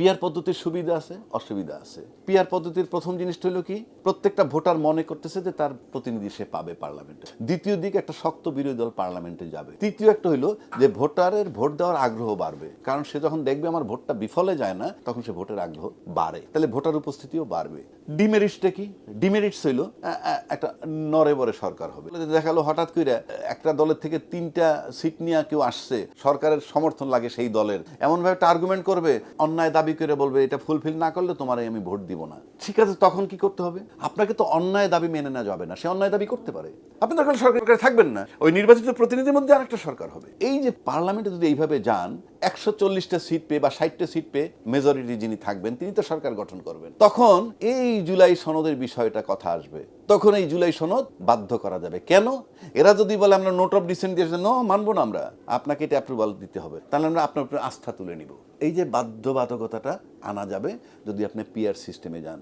PR পদ্ধতির সুবিধা আছে, অসুবিধা আছে। পিআর পদ্ধতির প্রথম জিনিসটা হলো কি, প্রত্যেকটা ভোটার মনে করতেছে যে তার প্রতিনিধি সে পাবে পার্লামেন্টে। দ্বিতীয় দিকে একটা শক্ত বিরোধী দল পার্লামেন্টে যাবে। তৃতীয় একটা হইলো যে ভোটারের ভোট দেওয়ার আগ্রহ বাড়বে, কারণ সে যখন দেখবে আমার ভোটটা বিফলে যায় না, তখন সে ভোটের আগ্রহ বাড়ে, তাহলে ভোটার উপস্থিতিও বাড়বে। ডিমেরিটসটা কি? ডিমেরিটস হইলো একটা নরে বরে সরকার হবে। দেখালো হঠাৎ করে একটা দলের থেকে 3টা সিট নিয়ে কেউ আসছে, সরকারের সমর্থন লাগে সেই দলের, এমনভাবে একটা আর্গুমেন্ট করবে, অন্যায় দাবি করে বলবে এটা ফুলফিল না করলে তোমারে আমি ভোট দিব না। ঠিক আছে, তখন কি করতে হবে? আপনাকে তো অন্যায় দাবি মেনে নেওয়া যাবে না, সে অন্যায় দাবি করতে পারে, আপনি তখন সরকারে থাকবেন না, ওই নির্বাচিত প্রতিনিধির মধ্যে আরেকটা সরকার হবে। এই যে পার্লামেন্টে যদি এইভাবে যান, 140টা সিট পেয়ে বা 60টা সিট পেয়ে মেজরিটি যিনি থাকবেন তিনি তো সরকার গঠন করবেন, তখন এই জুলাই সনদের বিষয়টা কথা আসবে। তখন এই জুলাই সনদ বাধ্য করা যাবে। কেন? এরা যদি বলে আমরা নোট অফ ডিসেন্ট দিয়েছে, নো, মানবো না, আমরা আপনাকে এটা অ্যাপ্রুভাল দিতে হবে, তাহলে আমরা আপনার উপরে আস্থা তুলে নিব। এই যে বাধ্যবাধকতাটা আনা যাবে যদি আপনি পিআর সিস্টেমে যান।